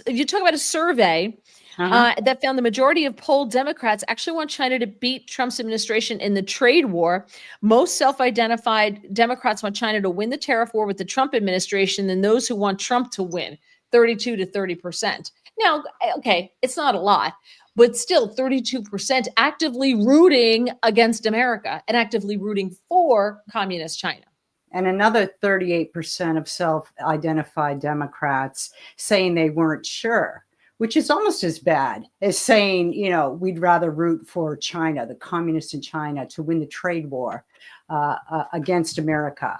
You talk about a survey. That found the majority of polled Democrats actually want China to beat Trump's administration in the trade war. Most self-identified Democrats want China to win the tariff war with the Trump administration than those who want Trump to win, 32 to 30%. Now, okay, it's not a lot, but still 32% actively rooting against America and actively rooting for communist China. And another 38% of self-identified Democrats saying they weren't sure which is almost as bad as saying, we'd rather root for China, the communists in China, to win the trade war against America.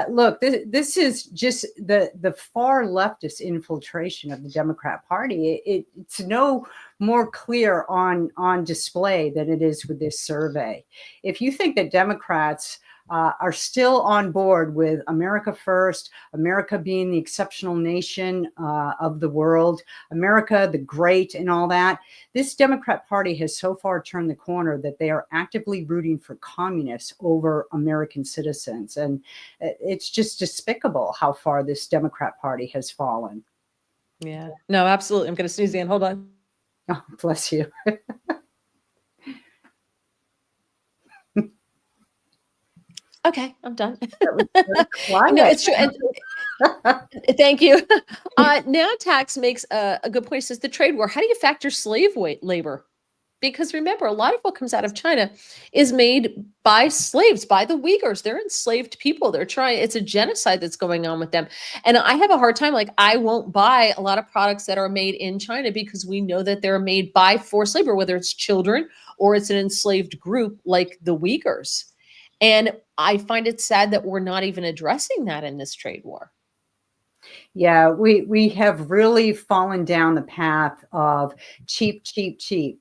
Look, this is just the far leftist infiltration of the Democrat Party. It's no more clear on display than it is with this survey. If you think that Democrats are still on board with America first, America being the exceptional nation of the world, America the great and all that, this Democrat Party has so far turned the corner that they are actively rooting for communists over American citizens. And it's just despicable how far this Democrat Party has fallen. Yeah, no, absolutely. I'm going to sneeze again. Hold on. Oh, bless you. Okay, I'm done. Quiet. No, it's true. And, thank you. Now Tax makes a good point. It says the trade war. How do you factor slave labor? Because remember, a lot of what comes out of China is made by slaves, by the Uyghurs. They're enslaved people. It's a genocide that's going on with them. And I have a hard time, like, I won't buy a lot of products that are made in China because we know that they're made by forced labor, whether it's children or it's an enslaved group like the Uyghurs. And I find it sad that we're not even addressing that in this trade war. Yeah, we have really fallen down the path of cheap,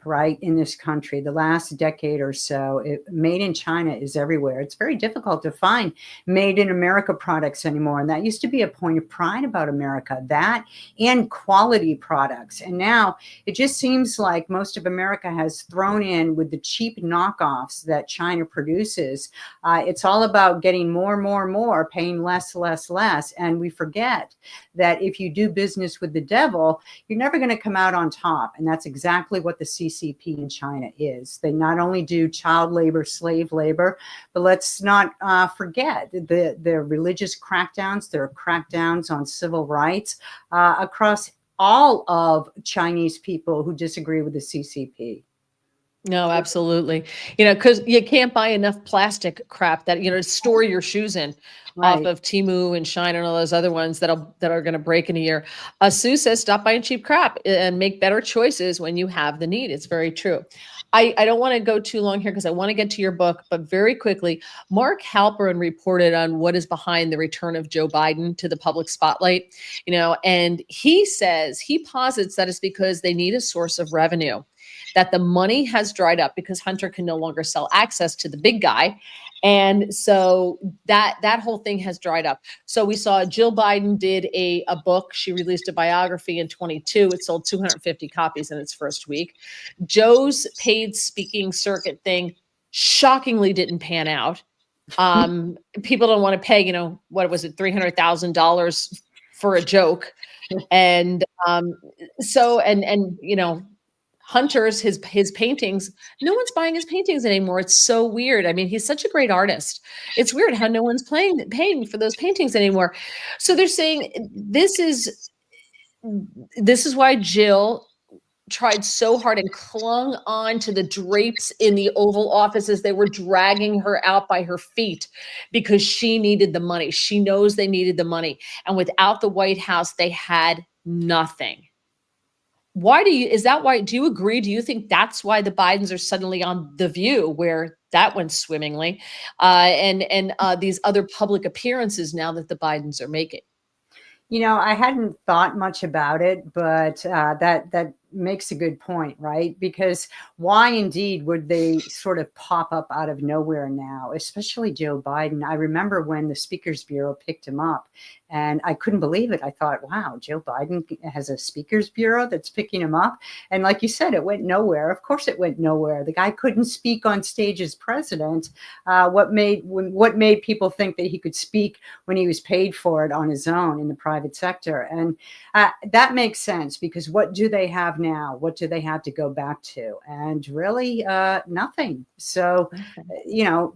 right, in this country. The last decade or so, made in China is everywhere. It's very difficult to find made in America products anymore. And that used to be a point of pride about America, that and quality products. And now it just seems like most of America has thrown in with the cheap knockoffs that China produces. It's all about getting more, paying less. And we forget that if you do business with the devil, you're never going to come out on top. And that's exactly what the CCP in China is. They not only do child labor, slave labor, but let's not forget the religious crackdowns. There are crackdowns on civil rights across all of Chinese people who disagree with the CCP. No, absolutely. Because you can't buy enough plastic crap that, to store your shoes in off Right. of Temu and Shine and all those other ones that are going to break in a year. Sue says, stop buying cheap crap and make better choices when you have the need. It's very true. I don't want to go too long here because I want to get to your book, but very quickly, Mark Halperin reported on what is behind the return of Joe Biden to the public spotlight, and he posits that it's because they need a source of revenue, that the money has dried up because Hunter can no longer sell access to the big guy. And so that whole thing has dried up. So we saw Jill Biden did a book. She released a biography in 22. It sold 250 copies in its first week. Joe's paid speaking circuit thing shockingly didn't pan out. People don't want to pay, what was it, $300,000 for a joke. And Hunter's his paintings, no one's buying his paintings anymore. It's so weird. I mean, he's such a great artist. It's weird how no one's paying for those paintings anymore. So they're saying this is why Jill tried so hard and clung on to the drapes in the Oval Office as they were dragging her out by her feet, because she needed the money. She knows they needed the money. And without the White House, they had nothing. Do you agree? Do you think that's why the Bidens are suddenly on The View, where that went swimmingly, and these other public appearances now that the Bidens are making? I hadn't thought much about it, but that makes a good point, right? Because why indeed would they sort of pop up out of nowhere now, especially Joe Biden? I remember when the Speakers Bureau picked him up, and I couldn't believe it. I thought, wow, Joe Biden has a Speakers Bureau that's picking him up. And like you said, it went nowhere. Of course it went nowhere. The guy couldn't speak on stage as president. What made people think that he could speak when he was paid for it on his own in the private sector? And that makes sense, because what do they have now? What do they have to go back to? And really nothing. So,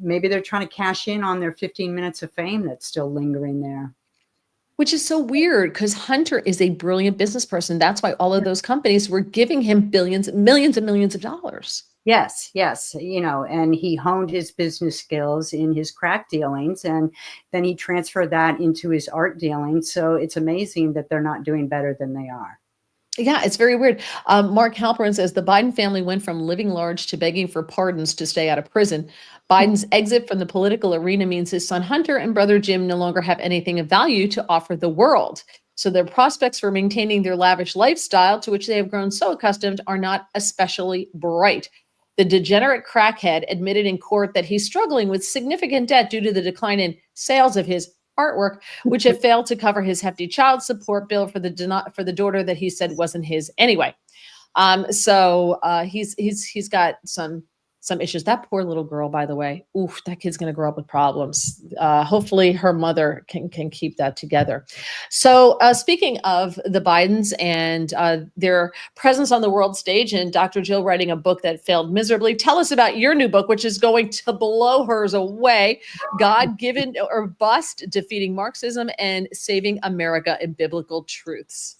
maybe they're trying to cash in on their 15 minutes of fame that's still lingering there. Which is so weird, because Hunter is a brilliant business person. That's why all of those companies were giving him millions and millions of dollars. Yes. And he honed his business skills in his crack dealings, and then he transferred that into his art dealings. So it's amazing that they're not doing better than they are. Yeah, it's very weird. Mark Halperin says the Biden family went from living large to begging for pardons to stay out of prison. Biden's exit from the political arena means his son Hunter and brother Jim no longer have anything of value to offer the world. So their prospects for maintaining their lavish lifestyle, to which they have grown so accustomed, are not especially bright. The degenerate crackhead admitted in court that he's struggling with significant debt due to the decline in sales of his artwork, which have failed to cover his hefty child support bill for the daughter that he said wasn't his anyway. He's got some issues. That poor little girl, by the way, oof, that kid's going to grow up with problems. Hopefully her mother can keep that together. So speaking of the Bidens and their presence on the world stage, and Dr. Jill writing a book that failed miserably, tell us about your new book, which is going to blow hers away. God Given or Bust: Defeating Marxism and Saving America in Biblical Truths.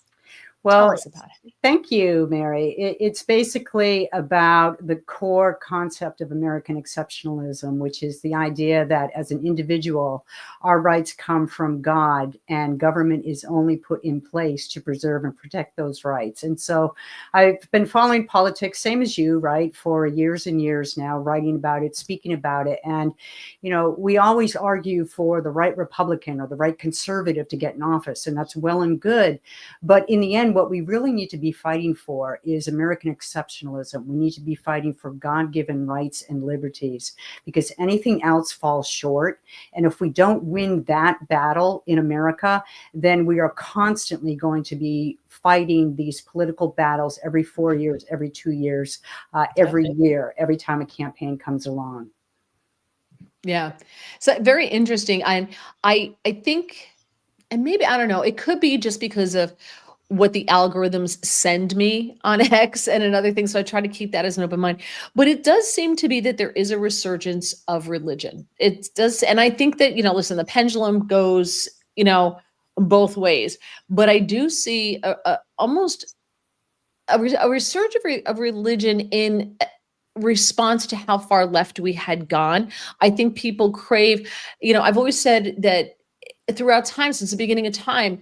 Tell Well, us about it. thank you, Mary. It's basically about the core concept of American exceptionalism, which is the idea that as an individual, our rights come from God and government is only put in place to preserve and protect those rights. And so I've been following politics, same as you, right, for years and years now, writing about it, speaking about it. And, you know, we always argue for the right Republican or the right conservative to get in office, and that's well and good. But in the end, what we really need to be fighting for is American exceptionalism. We need to be fighting for God-given rights and liberties, because anything else falls short. And if we don't win that battle in America, then we are constantly going to be fighting these political battles every 4 years, every 2 years, every year, every time a campaign comes along. Yeah. So very interesting. And I think, and maybe, I don't know, it could be just because of what the algorithms send me on X and another thing. So I try to keep that as an open mind. But it does seem to be that there is a resurgence of religion. It does. And I think that, listen, the pendulum goes, both ways. But I do see almost a resurgence of religion in response to how far left we had gone. I think people crave, I've always said that throughout time, since the beginning of time,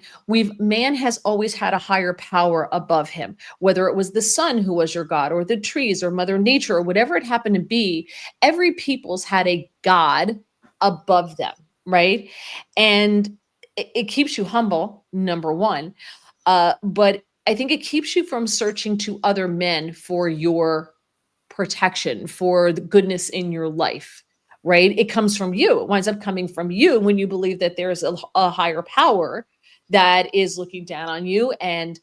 man has always had a higher power above him, whether it was the sun who was your God, or the trees, or Mother Nature, or whatever it happened to be. Every people's had a God above them, right? And it keeps you humble, number one. But I think it keeps you from searching to other men for your protection, for the goodness in your life. Right? It comes from you. It winds up coming from you when you believe that there's a higher power that is looking down on you and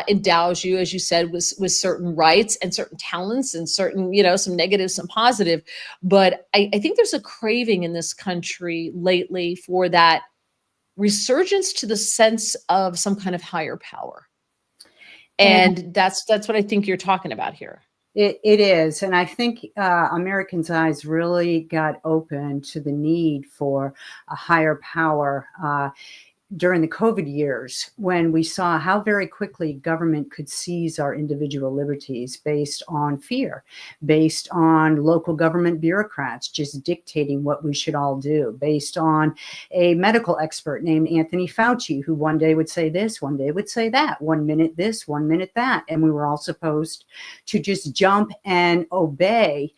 endows you, as you said, with certain rights and certain talents and certain, some negative, some positive. But I think there's a craving in this country lately for that resurgence to the sense of some kind of higher power. And that's what I think you're talking about here. It is. And I think Americans' eyes really got open to the need for a higher power during the COVID years, when we saw how very quickly government could seize our individual liberties based on fear, based on local government bureaucrats just dictating what we should all do, based on a medical expert named Anthony Fauci, who one day would say this, one day would say that, 1 minute this, 1 minute that. And we were all supposed to just jump and obey.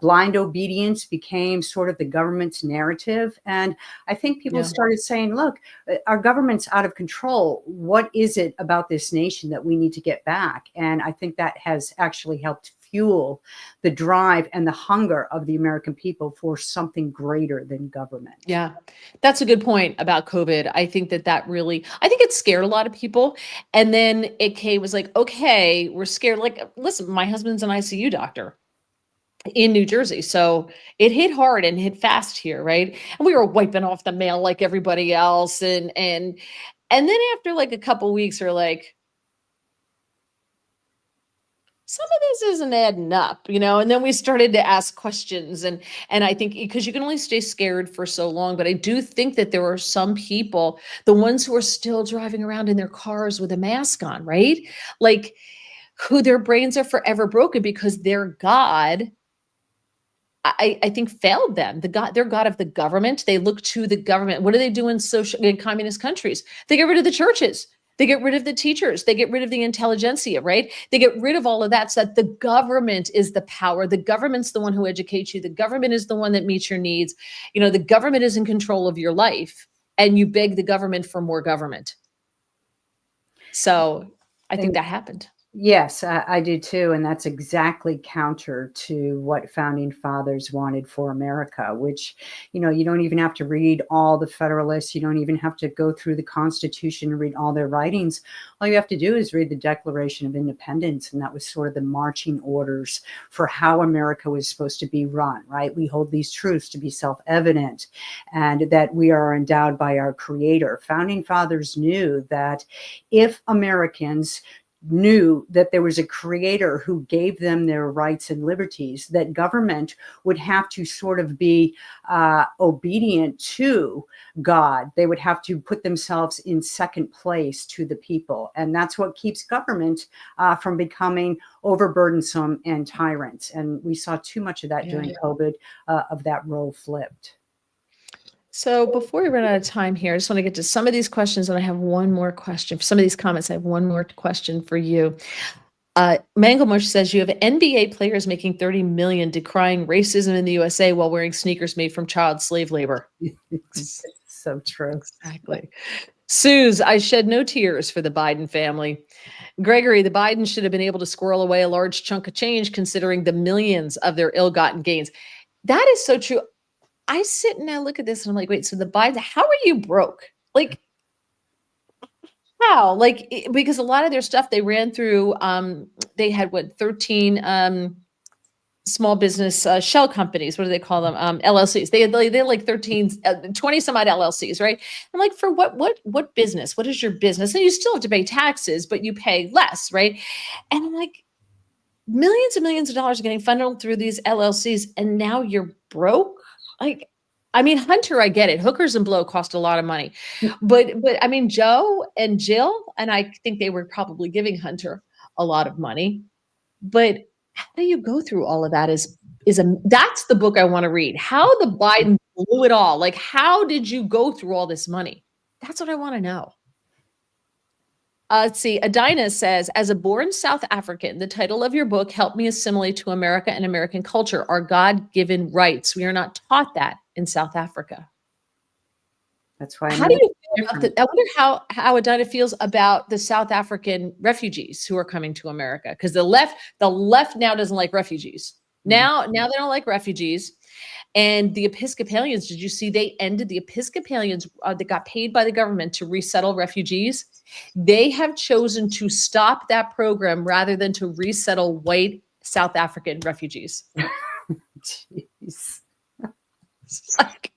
Blind obedience became sort of the government's narrative. And I think people started saying, look, our government's out of control. What is it about this nation that we need to get back? And I think that has actually helped fuel the drive and the hunger of the American people for something greater than government. Yeah, that's a good point about COVID. I think that I think it scared a lot of people. And then it was like, okay, we're scared. Like, listen, my husband's an ICU doctor in New Jersey. So it hit hard and hit fast here, right? And we were wiping off the mail like everybody else. And then after like a couple weeks, we're like, some of this isn't adding up, and then we started to ask questions. And I think because you can only stay scared for so long, but I do think that there are some people, the ones who are still driving around in their cars with a mask on, right? Like, who their brains are forever broken because their God, I think, failed them. Their God of the government. They look to the government. What do they do in communist countries? They get rid of the churches. They get rid of the teachers. They get rid of the intelligentsia, right? They get rid of all of that so that the government is the power. The government's the one who educates you. The government is the one that meets your needs. The government is in control of your life, and you beg the government for more government. So I think that happened. Yes, I do too. And that's exactly counter to what founding fathers wanted for America, which, you don't even have to read all the Federalists. You don't even have to go through the Constitution and read all their writings. All you have to do is read the Declaration of Independence. And that was sort of the marching orders for how America was supposed to be run, right? We hold these truths to be self-evident and that we are endowed by our Creator. Founding fathers knew that if Americans knew that there was a creator who gave them their rights and liberties, that government would have to sort of be obedient to God. They would have to put themselves in second place to the people. And that's what keeps government from becoming overburdensome and tyrants. And we saw too much of that during COVID, of that role flipped. So before we run out of time here, I just want to get to some of these questions, and I have one more question. For some of these comments, I have one more question for you. Manglemush says you have NBA players making $30 million decrying racism in the USA while wearing sneakers made from child slave labor. It's so true. Exactly. Suze, I shed no tears for the Biden family. Gregory, the Bidens should have been able to squirrel away a large chunk of change considering the millions of their ill-gotten gains. That is so true. I sit and I look at this and I'm like, wait, so the Biden, how are you broke? Like, how? Like, because a lot of their stuff they ran through, they had 13 small business shell companies. What do they call them? LLCs. They had like 20 some odd LLCs, right? I'm like, for what business? What is your business? And you still have to pay taxes, but you pay less, right? And I'm like, millions and millions of dollars are getting funneled through these LLCs, and now you're broke? Like, I mean, Hunter, I get it. Hookers and blow cost a lot of money, but I mean, Joe and Jill, and I think they were probably giving Hunter a lot of money. But how do you go through all of that? That's the book I want to read. How the Biden blew it all. Like, how did you go through all this money? That's what I want to know. Let's see. Adina says, as a born South African, the title of your book helped me assimilate to America and American culture, our God-given rights. We are not taught that in South Africa. That's why. How do you feel about I wonder how Adina feels about the South African refugees who are coming to America, because the left now doesn't like refugees. Now they don't like refugees. And the Episcopalians, did you see they ended the Episcopalians that got paid by the government to resettle refugees? They have chosen to stop that program rather than to resettle white South African refugees. Jeez. Like,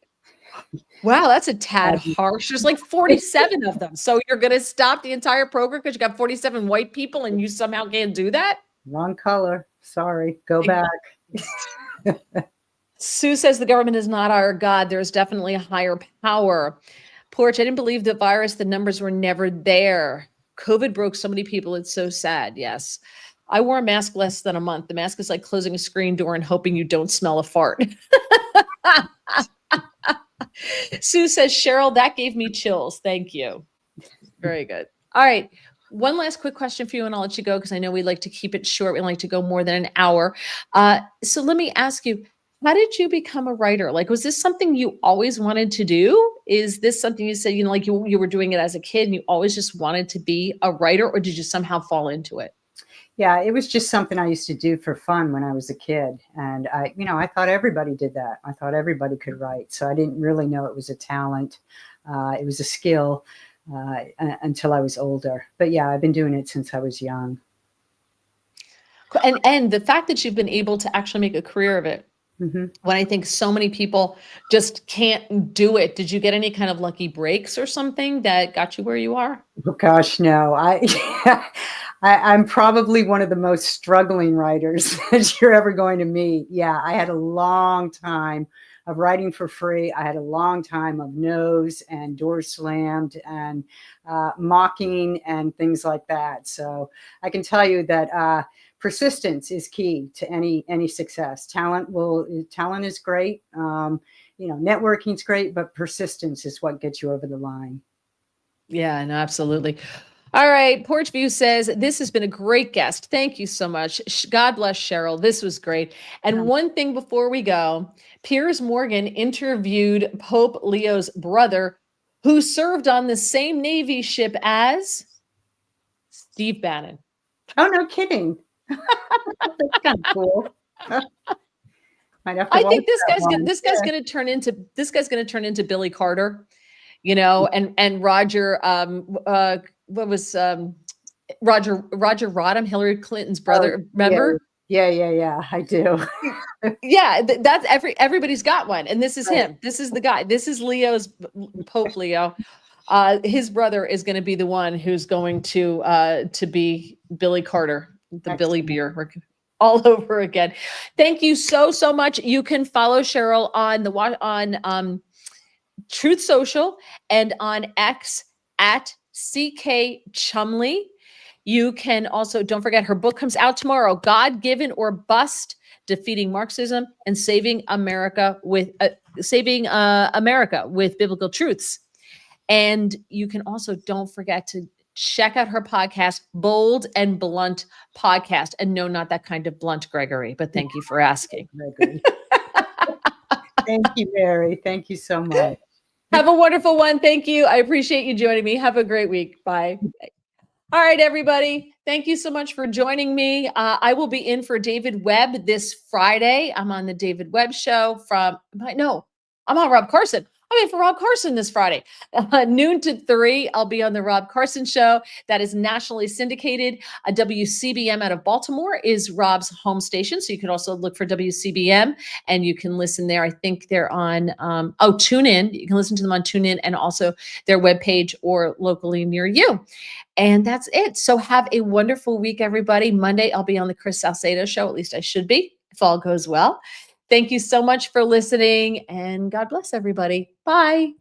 wow, that's a tad harsh. There's like 47 of them. So you're going to stop the entire program because you got 47 white people and you somehow can't do that? Wrong color. Sorry. Go back. Sue says the government is not our God. There's definitely a higher power. Porch, I didn't believe the virus. The numbers were never there. COVID broke so many people. It's so sad. Yes. I wore a mask less than a month. The mask is like closing a screen door and hoping you don't smell a fart. Sue says, Cheryl, that gave me chills. Thank you. Very good. All right. One last quick question for you, and I'll let you go because I know we like to keep it short. We like to go more than an hour. So let me ask you, how did you become a writer? Like, was this something you always wanted to do? Is this something you said, like you were doing it as a kid and you always just wanted to be a writer, or did you somehow fall into it? Yeah, it was just something I used to do for fun when I was a kid. And I thought everybody did that. I thought everybody could write. So I didn't really know it was a talent. It was a skill until I was older. But yeah, I've been doing it since I was young. And the fact that you've been able to actually make a career of it, when I think so many people just can't do it. Did you get any kind of lucky breaks or something that got you where you are? Oh, gosh, no. I'm probably one of the most struggling writers that you're ever going to meet. Yeah, I had a long time of writing for free. I had a long time of no's and doors slammed and mocking and things like that. So I can tell you that persistence is key to any success. Talent is great. Networking's great, but persistence is what gets you over the line. Yeah, no, absolutely. All right. Porch View says, this has been a great guest. Thank you so much. God bless Cheryl. This was great. And one thing before we go, Piers Morgan interviewed Pope Leo's brother, who served on the same Navy ship as Steve Bannon. Oh, no kidding. That's kind of cool. I think this guy's going to turn into Billy Carter, you know, and Roger, what was Roger Rodham, Hillary Clinton's brother? Remember? Yeah. I do. Yeah, that's everybody's got one, and this is him. This is the guy. This is Leo's Pope Leo. His brother is going to be the one who's going to be Billy Carter, the Billy Beer. We're all over again. Thank you so much. You can follow Cheryl on TruthSocial and on X at Ckchumley. You can also, don't forget, her book comes out tomorrow, God Given or Bust: Defeating Marxism and Saving America with Biblical Truths. And you can also, don't forget to check out her podcast, Bold and Blunt Podcast. And no, not that kind of blunt, Gregory, but thank you for asking. Thank you, Mary. Thank you so much. Have a wonderful one. Thank you. I appreciate you joining me. Have a great week. Bye. All right, everybody. Thank you so much for joining me. I will be in for David Webb this Friday. I'm on the David Webb show I'm on Rob Carson. I'm in for Rob Carson this Friday, noon to 3. I'll be on the Rob Carson show. That is nationally syndicated. WCBM out of Baltimore is Rob's home station. So you can also look for WCBM and you can listen there. I think they're on, TuneIn. You can listen to them on TuneIn and also their webpage or locally near you. And that's it. So have a wonderful week, everybody. Monday, I'll be on the Chris Salcedo show. At least I should be, if all goes well. Thank you so much for listening, and God bless everybody. Bye.